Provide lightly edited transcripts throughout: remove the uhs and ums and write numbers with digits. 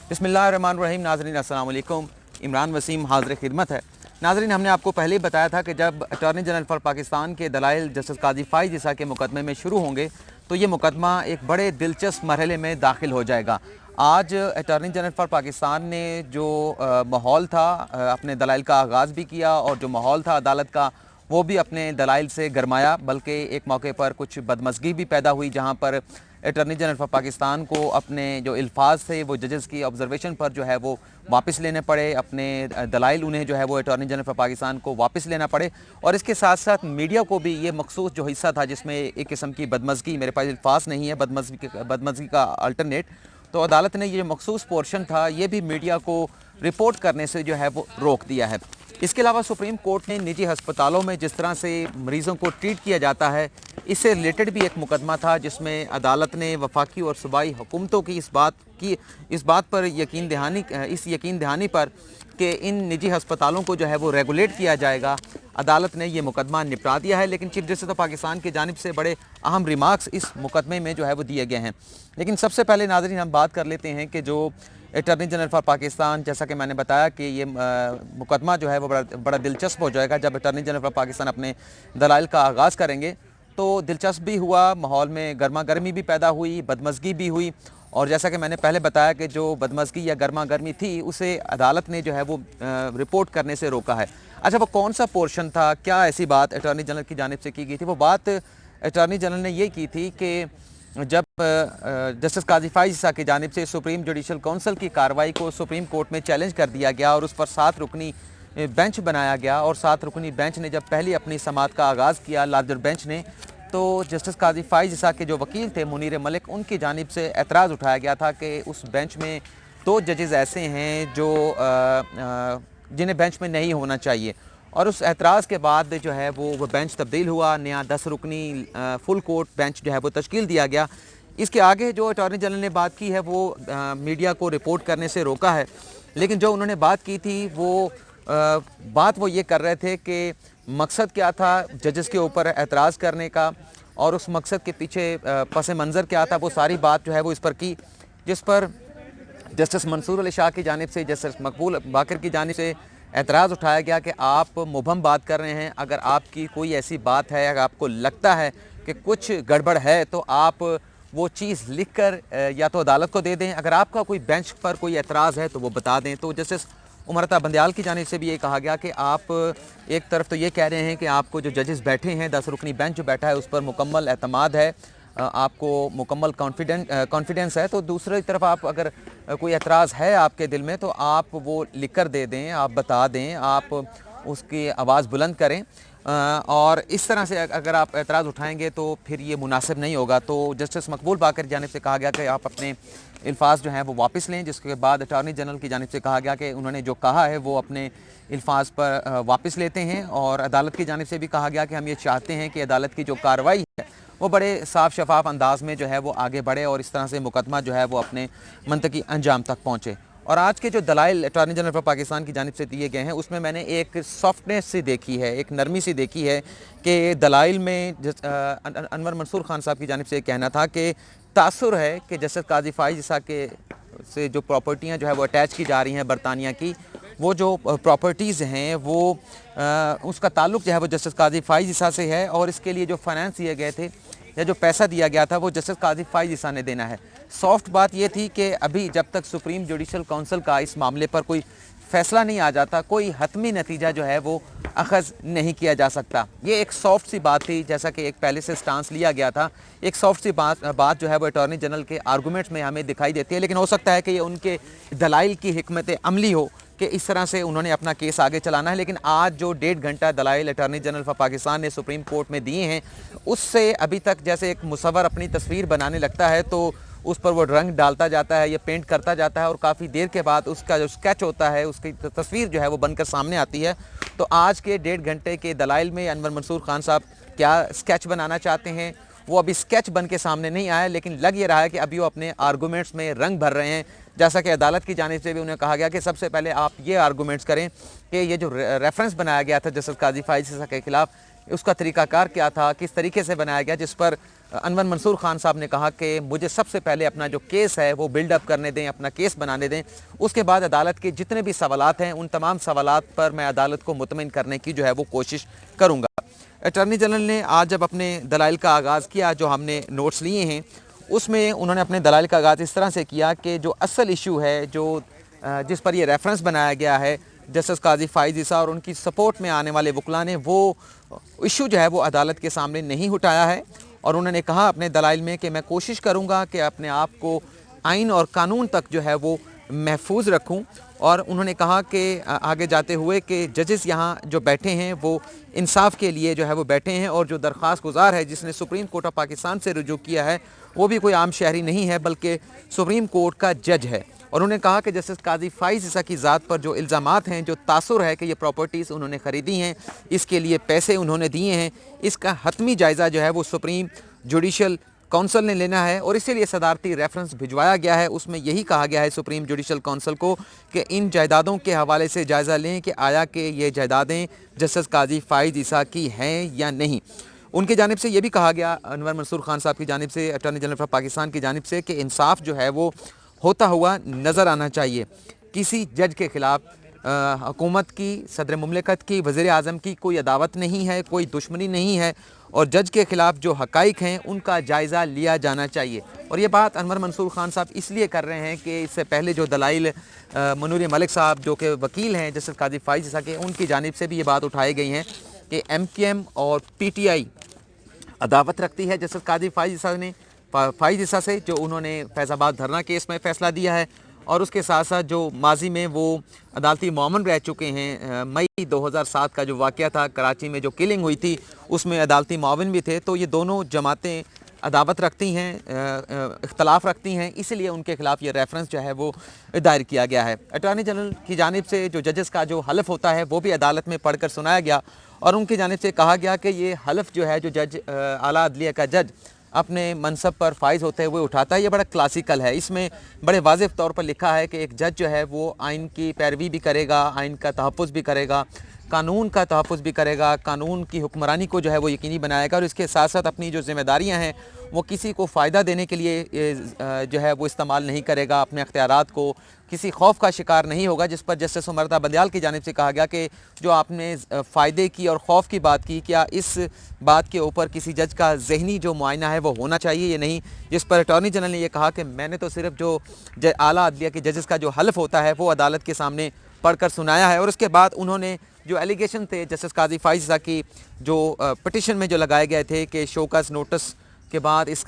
बिस्मिल्लाहिर्रहमानिर्रहीम। नाज़रीन अस्सलाम वालेकुम। इमरान वसीम हाज़िर खिदमत है। नाज़रीन, हमने आपको पहले ही बताया था कि जब अटॉर्नी जनरल फॉर पाकिस्तान के दलाइल जस्टिस काज़ी फ़ाइज़ ईसा के मुकदमे में शुरू होंगे तो ये मुकदमा एक बड़े दिलचस्प मरहले में दाखिल हो जाएगा। आज अटॉर्नी जनरल फॉर पाकिस्तान ने जो माहौल था अपने दलाइल का आगाज़ भी किया, और जो माहौल था अदालत का वो भी अपने दलाइल से गरमाया, बल्कि एक मौके पर कुछ बदमज़गी भी पैदा हुई जहाँ पर अटॉर्नी जनरल फॉर पाकिस्तान को अपने जो अल्फाज थे वो जजेस की ऑब्जर्वेशन पर जो है वो वापस लेने पड़े, अपने दलाइल उन्हें जो है वो अटॉर्नी जनरल फॉर पाकिस्तान को वापस लेना पड़े। और इसके साथ साथ मीडिया को भी ये मखसूस जो हिस्सा था जिसमें एक किस्म की बदमज़गी, मेरे पास अल्फाज नहीं है बदमज़गी का अल्टरनेट, तो अदालत ने ये मखसूस पोर्शन था ये भी मीडिया को रिपोर्ट करने से जो है वो रोक दिया है। इसके अलावा सुप्रीम कोर्ट ने निजी हस्पतालों में जिस तरह से मरीज़ों को ट्रीट किया जाता है इससे रिलेटेड भी एक मुकदमा था जिसमें अदालत ने वफाकी और सूबाई हुकूमतों की इस बात पर यकीन दहानी पर कि इन निजी हस्पतालों को जो है वो रेगुलेट किया जाएगा, अदालत ने ये मुकदमा निपटा दिया है। लेकिन चीफ जस्टिस ऑफ पाकिस्तान की जानिब से बड़े अहम रिमार्क्स इस मुकदमे में जो है वो दिए गए हैं। लेकिन सबसे पहले नाज़रीन हम बात कर लेते हैं कि जो अटॉर्नी जनरल फॉर पाकिस्तान, जैसा कि मैंने बताया कि ये मुकदमा जो है वो बड़ा दिलचस्प हो जाएगा जब अटॉर्नी जनरल फॉर पाकिस्तान अपने दलाइल का आगाज़ करेंगे। तो दिलचस्प भी हुआ, माहौल में गर्मा गर्मी भी पैदा हुई, बदमज़गी भी हुई, और जैसा कि मैंने पहले बताया कि जो बदमज़गी या गर्मा गर्मी थी उसे अदालत ने जो है वो रिपोर्ट करने से रोका है। अच्छा, वो कौन सा पोर्शन था, क्या ऐसी बात अटॉर्नी जनरल की जानिब से की गई थी? वो बात अटॉर्नी जनरल ने ये की थी कि जब जस्टिस काज़ी फ़ाइज़ ईसा की जानिब से सुप्रीम जुडिशल काउंसिल की कार्रवाई को सुप्रीम कोर्ट में चैलेंज कर दिया गया और उस पर 7 रुकनी बेंच बनाया गया, और 7 रुकनी बेंच ने जब पहली अपनी समाअत का आगाज़ किया लार्जर बेंच ने, तो जस्टिस काज़ी फ़ाइज़ ईसा के जो वकील थे मुनीर मलिक, उनकी जानिब से एतराज़ उठाया गया था कि उस बेंच में 2 जजेस ऐसे हैं जो जिन्हें बेंच में नहीं होना चाहिए, और उस एतराज़ के बाद जो है वो बेंच तब्दील हुआ, नया 10 रुकनी फुल कोर्ट बेंच जो है वो तश्कील दिया गया। इसके आगे जो अटॉर्नी जनरल ने बात की है वो मीडिया को रिपोर्ट करने से रोका है, लेकिन जो उन्होंने बात की थी वो बात वो ये कर रहे थे कि मकसद क्या था जजेस के ऊपर एतराज़ करने का, और उस मकसद के पीछे पस मंज़र क्या था, वो सारी बात जो है वो इस पर की, जिस पर जस्टिस मंसूर अली शाह की जानिब से, जस्टिस मकबूल बाकर की जानिब से एतराज़ उठाया गया कि आप मुबहम बात कर रहे हैं। अगर आपकी कोई ऐसी बात है, अगर आपको लगता है कि कुछ गड़बड़ है तो आप वो चीज़ लिख कर या तो अदालत को दे दें, अगर आपका कोई बेंच पर कोई एतराज़ है तो वो बता दें। तो जस्टिस उमरता बंदयाल की जानिब से भी ये कहा गया कि आप एक तरफ तो ये कह रहे हैं कि आपको जो जजेस बैठे हैं, 10 रुकनी बेंच जो बैठा है उस पर मुकम्मल एतमाद है, आपको मुकम्मल कॉन्फिडेंस है, तो दूसरी तरफ आप अगर कोई एतराज़ है आपके दिल में तो आप वो लिख कर दे दें, आप बता दें, आप उसकी आवाज़ बुलंद करें, और इस तरह से अगर आप एतराज़ उठाएंगे तो फिर ये मुनासिब नहीं होगा। तो जस्टिस मकबूल बाकर की जानिब से कहा गया कि आप अपने अल्फाज जो हैं वो वापस लें, जिसके बाद अटॉर्नी जनरल की जानिब से कहा गया कि उन्होंने जो कहा है वो अपने अल्फाज पर वापस लेते हैं, और अदालत की जानिब से भी कहा गया कि हम ये चाहते हैं कि अदालत की जो कार्रवाई है वो बड़े साफ़ शफाफ अंदाज में जो है वो आगे बढ़े, और इस तरह से मुकदमा जो है वो अपने मंतकी अंजाम तक पहुँचे। और आज के जो दलाइल अटॉर्नी जनरल फॉर पाकिस्तान की जानिब से दिए गए हैं उसमें मैंने एक सॉफ्टनेस सी देखी है, एक नरमी सी देखी है कि दलाइल में अनवर मंसूर खान साहब की जानिब से कहना था कि तासुर है कि जस्टिस काज़ी फ़ाइज़ ईसा के से जो प्रॉपर्टियाँ जो है वो अटैच की जा रही हैं बरतानिया की, वो जो प्रॉपर्टीज़ हैं वो उसका ताल्लुक़ जो है वो जस्टिस काज़ी फ़ाइज़ ईसा से है, और इसके लिए जो फाइनेंस दिए गए थे या जो पैसा दिया गया था वो जस्टिस काज़ी फ़ाइज़ ईसा ने देना है। सॉफ्ट बात ये थी कि अभी जब तक सुप्रीम जुडिशल काउंसिल का इस मामले पर कोई फ़ैसला नहीं आ जाता, कोई हतमी नतीजा जो है वो अखज़ नहीं किया जा सकता। ये एक सॉफ्ट सी बात थी, जैसा कि एक पहले से स्टांस लिया गया था, एक सॉफ्ट सी बात जो है वो अटॉर्नी जनरल के आर्गूमेंट्स में हमें दिखाई देती है, लेकिन हो सकता है कि ये उनके दलाइल की हिकमत अमली हो कि इस तरह से उन्होंने अपना केस आगे चलाना है। लेकिन आज जो 1.5 घंटा दलाइल अटॉर्नी जनरल फॉर पाकिस्तान ने सुप्रीम कोर्ट में दिए हैं उससे अभी तक जैसे एक मुसव्वर अपनी तस्वीर बनाने लगता है तो उस पर वो रंग डालता जाता है या पेंट करता जाता है, और काफ़ी देर के बाद उसका जो स्केच होता है, उसकी तस्वीर जो है वो बनकर सामने आती है। तो आज के 1.5 घंटे के दलाइल में अनवर मंसूर खान साहब क्या स्केच बनाना चाहते हैं वो अभी स्केच बन के सामने नहीं आया, लेकिन लग ये रहा है कि अभी वो अपने आर्गूमेंट्स में रंग भर रहे हैं। जैसा कि अदालत की जानिब से भी उन्हें कहा गया कि सबसे पहले आप ये आर्गूमेंट्स करें कि ये जो रेफरेंस बनाया गया था जस्टिस काज़ी फ़ाइज़ ईसा के खिलाफ, उसका तरीक़ाकार क्या था, किस तरीके से बनाया गया, जिस पर انور منصور خان صاحب نے کہا کہ مجھے سب سے پہلے اپنا جو کیس ہے وہ بلڈ اپ کرنے دیں، اپنا کیس بنانے دیں، اس کے بعد عدالت کے جتنے بھی سوالات ہیں ان تمام سوالات پر میں عدالت کو مطمئن کرنے کی جو ہے وہ کوشش کروں گا۔ اٹارنی جنرل نے آج جب اپنے دلائل کا آغاز کیا، جو ہم نے نوٹس لیے ہیں اس میں انہوں نے اپنے دلائل کا آغاز اس طرح سے کیا کہ جو اصل ایشو ہے، جو جس پر یہ ریفرنس بنایا گیا ہے جسٹس قاضی فائز عیسیٰ اور ان کی سپورٹ میں آنے والے وکلاء نے، وہ ایشو جو ہے وہ عدالت کے سامنے نہیں اٹھایا ہے، اور انہوں نے کہا اپنے دلائل میں کہ میں کوشش کروں گا کہ اپنے آپ کو آئین اور قانون تک جو ہے وہ محفوظ رکھوں، اور انہوں نے کہا کہ آگے جاتے ہوئے کہ ججز یہاں جو بیٹھے ہیں وہ انصاف کے لیے جو ہے وہ بیٹھے ہیں، اور جو درخواست گزار ہے جس نے سپریم کورٹ آف پاکستان سے رجوع کیا ہے وہ بھی کوئی عام شہری نہیں ہے بلکہ سپریم کورٹ کا جج ہے۔ اور انہوں نے کہا کہ جسٹس قاضی فائز عیسیٰ کی ذات پر جو الزامات ہیں، جو تاثر ہے کہ یہ پراپرٹیز انہوں نے خریدی ہیں، اس کے لیے پیسے انہوں نے دیے ہیں، اس کا حتمی جائزہ جو ہے وہ سپریم جوڈیشل کونسل نے لینا ہے، اور اسی لیے صدارتی ریفرنس بھجوایا گیا ہے۔ اس میں یہی کہا گیا ہے سپریم جوڈیشل کونسل کو کہ ان جائیدادوں کے حوالے سے جائزہ لیں کہ آیا کہ یہ جائیدادیں جسٹس قاضی فائز عیسیٰ کی ہیں یا نہیں۔ ان کی جانب سے یہ بھی کہا گیا، انور منصور خان صاحب کی جانب سے، اٹارنی جنرل آف پاکستان کی جانب سے، کہ انصاف جو ہے وہ ہوتا ہوا نظر آنا چاہیے۔ کسی جج کے خلاف حکومت کی، صدر مملکت کی، وزیر اعظم کی کوئی عداوت نہیں ہے، کوئی دشمنی نہیں ہے، اور جج کے خلاف جو حقائق ہیں ان کا جائزہ لیا جانا چاہیے۔ اور یہ بات انور منصور خان صاحب اس لیے کر رہے ہیں کہ اس سے پہلے جو دلائل منور ملک صاحب جو کہ وکیل ہیں جسٹس قاضی فائز عیسیٰ کے، ان کی جانب سے بھی یہ بات اٹھائی گئی ہیں کہ ایم کیو ایم اور پی ٹی آئی عداوت رکھتی ہے جسٹس قاضی فائز عیسیٰ سے، جو انہوں نے فیض آباد دھرنا کیس میں فیصلہ دیا ہے، اور اس کے ساتھ ساتھ جو ماضی میں وہ عدالتی معاون رہ چکے ہیں۔ مئی 2007 کا جو واقعہ تھا کراچی میں جو کلنگ ہوئی تھی، اس میں عدالتی معاون بھی تھے، تو یہ دونوں جماعتیں عداوت رکھتی ہیں، اختلاف رکھتی ہیں، اس لیے ان کے خلاف یہ ریفرنس جو ہے وہ دائر کیا گیا ہے۔ اٹارنی جنرل کی جانب سے جو ججز کا جو حلف ہوتا ہے وہ بھی عدالت میں پڑھ کر سنایا گیا، اور ان کی جانب سے کہا گیا کہ یہ حلف جو ہے جو جج اعلیٰ عدلیہ کا جج اپنے منصب پر فائز ہوتے ہوئے اٹھاتا ہے، یہ بڑا کلاسیکل ہے۔ اس میں بڑے واضح طور پر لکھا ہے کہ ایک جج جو ہے وہ آئین کی پیروی بھی کرے گا، آئین کا تحفظ بھی کرے گا، قانون کا تحفظ بھی کرے گا، قانون کی حکمرانی کو جو ہے وہ یقینی بنائے گا، اور اس کے ساتھ ساتھ اپنی جو ذمہ داریاں ہیں وہ کسی کو فائدہ دینے کے لیے جو ہے وہ استعمال نہیں کرے گا، اپنے اختیارات کو کسی خوف کا شکار نہیں ہوگا، جس پر جسٹس عمر بندیال کی جانب سے کہا گیا کہ جو آپ نے فائدے کی اور خوف کی بات کی، کیا اس بات کے اوپر کسی جج کا ذہنی جو معائنہ ہے وہ ہونا چاہیے یا نہیں، جس پر اٹارنی جنرل نے یہ کہا کہ میں نے تو صرف جو اعلیٰ عدلیہ کے ججز کا جو حلف ہوتا ہے وہ عدالت کے سامنے پڑھ کر سنایا ہے۔ اور اس کے بعد انہوں نے جو ایلیگیشن تھے جسٹس قاضی فائز عیسیٰ کی، جو پٹیشن میں جو لگائے گئے تھے کہ شوکاز نوٹس کے بعد اس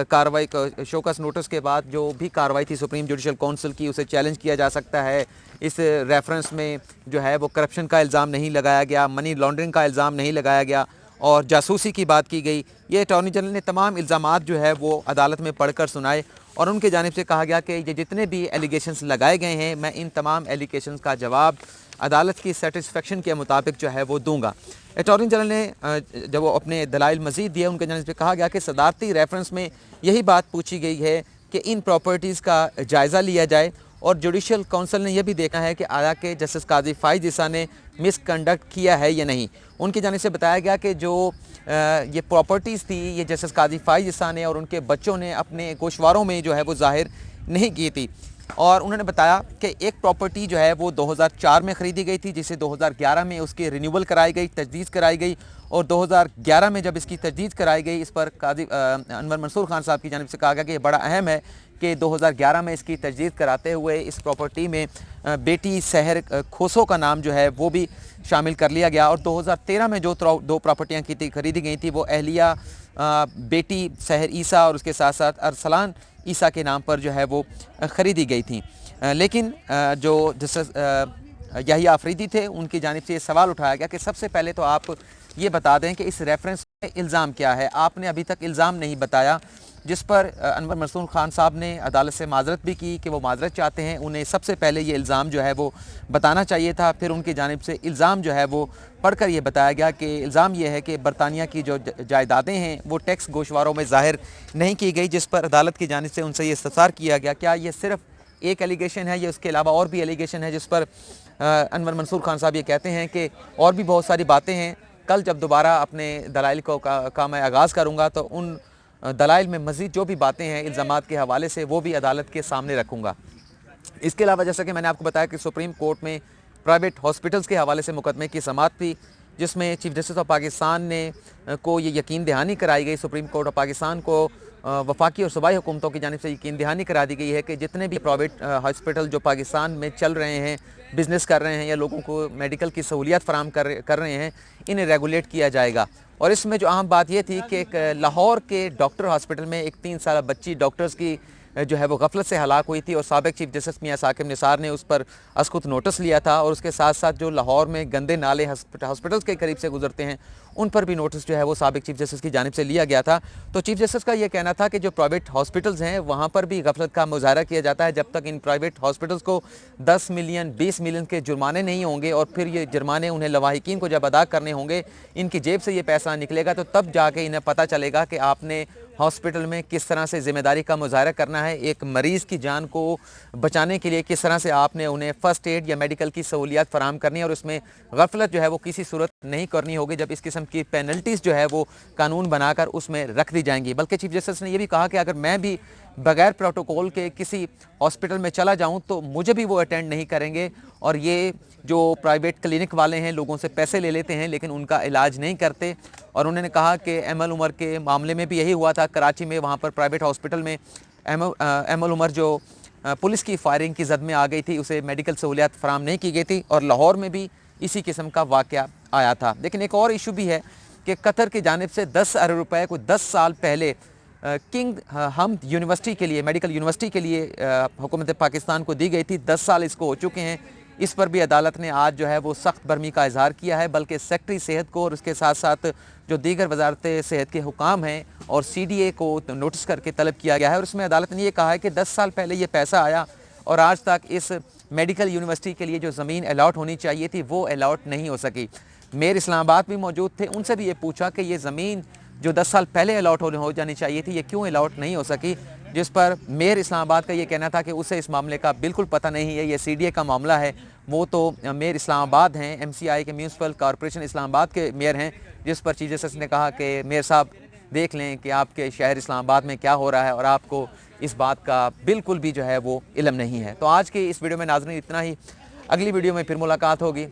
کارروائی شوکاز نوٹس کے بعد جو بھی کارروائی تھی سپریم جوڈیشل کونسل کی، اسے چیلنج کیا جا سکتا ہے، اس ریفرنس میں جو ہے وہ کرپشن کا الزام نہیں لگایا گیا، منی لانڈرنگ کا الزام نہیں لگایا گیا، اور جاسوسی کی بات کی گئی۔ یہ اٹارنی جنرل نے تمام الزامات جو ہے وہ عدالت میں پڑھ کر سنائے، اور ان کی جانب سے کہا گیا کہ یہ جتنے بھی ایلیگیشنز لگائے گئے ہیں میں ان تمام ایلیگیشنز کا جواب عدالت کی سیٹسفیکشن کے مطابق جو ہے وہ دوں گا۔ اٹارنی جنرل نے جب وہ اپنے دلائل مزید دیے، ان کے جانب سے کہا گیا کہ صدارتی ریفرنس میں یہی بات پوچھی گئی ہے کہ ان پراپرٹیز کا جائزہ لیا جائے، اور جوڈیشل کونسل نے یہ بھی دیکھا ہے کہ آیا کہ جسٹس قاضی فائز عیسیٰ نے مس کنڈکٹ کیا ہے یا نہیں۔ ان کی جانب سے بتایا گیا کہ جو یہ پراپرٹیز تھی یہ جسٹس قاضی فائز عیسیٰ نے اور ان کے بچوں نے اپنے گوشواروں میں جو ہے وہ ظاہر نہیں کی تھی، اور انہوں نے بتایا کہ ایک پراپرٹی جو ہے وہ 2004 میں خریدی گئی تھی، جسے 2011 میں اس کی رینیول کرائی گئی، تجدید کرائی گئی، اور 2011 میں جب اس کی تجدید کرائی گئی، اس پر قاضی انور منصور خان صاحب کی جانب سے کہا گیا کہ یہ بڑا اہم ہے کہ 2011 میں اس کی تجدید کراتے ہوئے اس پراپرٹی میں بیٹی سحر کھوسو کا نام جو ہے وہ بھی شامل کر لیا گیا، اور 2013 میں جو دو پراپرٹیاں خریدی گئی تھیں وہ اہلیہ بیٹی سحر عیسیٰ اور اس کے ساتھ ساتھ ارسلان عیسیٰ کے نام پر جو ہے وہ خریدی گئی تھیں۔ لیکن جو جسٹس یحییٰ آفریدی تھے، ان کی جانب سے یہ سوال اٹھایا گیا کہ سب سے پہلے تو آپ یہ بتا دیں کہ اس ریفرنس میں الزام کیا ہے، آپ نے ابھی تک الزام نہیں بتایا، جس پر انور منصور خان صاحب نے عدالت سے معذرت بھی کی کہ وہ معذرت چاہتے ہیں، انہیں سب سے پہلے یہ الزام جو ہے وہ بتانا چاہیے تھا۔ پھر ان کی جانب سے الزام جو ہے وہ پڑھ کر یہ بتایا گیا کہ الزام یہ ہے کہ برطانیہ کی جو جائیدادیں ہیں وہ ٹیکس گوشواروں میں ظاہر نہیں کی گئی، جس پر عدالت کی جانب سے ان سے یہ استفسار کیا گیا کیا یہ صرف ایک ایلیگیشن ہے یا اس کے علاوہ اور بھی ایلیگیشن ہے، جس پر انور منصور خان صاحب یہ کہتے ہیں کہ اور بھی بہت ساری باتیں ہیں، کل جب دوبارہ اپنے دلائل کا میں آغاز کروں گا تو ان दलाइल में मज़ीद जो भी बातें हैं इल्ज़ामात के हवाले से वो भी अदालत के सामने रखूँगा। इसके अलावा जैसा कि मैंने आपको बताया कि सुप्रीम कोर्ट में प्राइवेट हॉस्पिटल्स के हवाले से मुकदमे की समाअत थी, जिसमें चीफ जस्टिस ऑफ पाकिस्तान ने को ये यकीन दहानी कराई गई, सुप्रीम कोर्ट ऑफ पाकिस्तान को वफाकी और सूबाई हुकूमतों की जानिब से यकीन दहानी करा दी गई है कि जितने भी प्राइवेट हॉस्पिटल जो पाकिस्तान में चल रहे हैं, बिज़नेस कर रहे हैं या लोगों को मेडिकल की सहूलियात फराम कर रहे हैं, इन्हें रेगुलेट किया जाएगा। और इसमें जो अहम बात ये थी कि एक लाहौर के डॉक्टर हॉस्पिटल में एक 3 साल बच्ची डॉक्टर्स की जो है वो गफलत से हलाक हुई थी और साबिक चीफ जस्टिस मियां साकिब निसार ने उस पर अस्कुत नोटिस लिया था, और उसके साथ साथ जो लाहौर में गंदे नाले हॉस्पिटल्स के करीब से गुजरते हैं उन पर भी नोटिस जो है वो साबिक चीफ जस्टिस की जानिब से लिया गया था। तो चीफ जस्टिस का ये कहना था कि जो प्राइवेट हॉस्पिटल्स हैं वहाँ पर भी गफलत का मुजाहरा किया जाता है। जब तक इन प्राइवेट हॉस्पिटल्स को 10 मिलियन 20 मिलियन के जुर्माने नहीं होंगे और फिर ये जुर्माने उन्हें लवाहिकीन को जब अदा करने होंगे, इनकी जेब से ये पैसा निकलेगा, तो तब जाके इन्हें पता चलेगा कि आपने हॉस्पिटल में किस तरह से ज़िम्मेदारी का मुजाहरा करना है, एक मरीज़ की जान को बचाने के लिए किस तरह से आपने उन्हें फ़र्स्ट एड या मेडिकल की सहूलियात फराहम करनी है, और उसमें गफलत जो है वो किसी सूरत नहीं करनी होगी जब इस किस्म की पेनल्टीज़ जो है वो कानून बनाकर उसमें रख दी जाएंगी। बल्कि चीफ जस्टिस ने यह भी कहा कि अगर मैं भी बगैर प्रोटोकॉल के किसी हॉस्पिटल में चला जाऊं तो मुझे भी वो अटेंड नहीं करेंगे, और ये जो प्राइवेट क्लिनिक वाले हैं लोगों से पैसे ले लेते हैं लेकिन उनका इलाज नहीं करते। और उन्होंने कहा कि एम एल उमर के मामले में भी यही हुआ था कराची में, वहाँ पर प्राइवेट हॉस्पिटल में एम एल उमर जो पुलिस की फायरिंग की जद में आ गई थी, उसे मेडिकल सहूलियात फराहम नहीं की गई थी, और लाहौर में भी इसी किस्म का वाक़या आया था। लेकिन एक और इशू भी है कि कतर की जानिब से 10 अरब रुपए को 10 साल पहले किंग हमद यूनिवर्सिटी के लिए, मेडिकल यूनिवर्सिटी के लिए हुकूमत पाकिस्तान को दी गई थी। 10 साल इसको हो चुके हैं। इस पर भी अदालत ने आज जो है वो सख्त बरहमी का इजहार किया है, बल्कि सेक्रेटरी सेहत को और उसके साथ साथ जो दीगर वजारत सेहत के हुकाम हैं और CDA को नोटिस करके तलब किया गया है। और उसमें अदालत ने यह कहा है कि 10 साल पहले ये पैसा आया और आज तक इस मेडिकल यूनिवर्सिटी के लिए जो ज़मीन अलाट होनी चाहिए थी वो अलाट नहीं हो सकी। मेयर इस्लामाबाद भी मौजूद थे, उनसे भी ये पूछा कि ये ज़मीन जो 10 साल पहले अलाट हो जानी चाहिए थी, ये क्यों अलाट नहीं हो सकी, जिस पर मेयर इस्लामाबाद का ये कहना था कि उसे इस मामले का बिल्कुल पता नहीं है, ये CDA का मामला है, वो तो मेयर इस्लामाबाद हैं, MCI के म्यूनसिपल कॉरपोरेशन इस्लामाबाद के मेयर हैं। जिस पर चीफ जस्टिस ने कहा कि मेयर साहब देख लें कि आपके शहर इस्लामाबाद में क्या हो रहा है और आपको इस बात का बिल्कुल भी जो है वो इल्म नहीं है। तो आज के इस वीडियो में नाज़रीन इतना ही, अगली वीडियो में फिर मुलाकात होगी।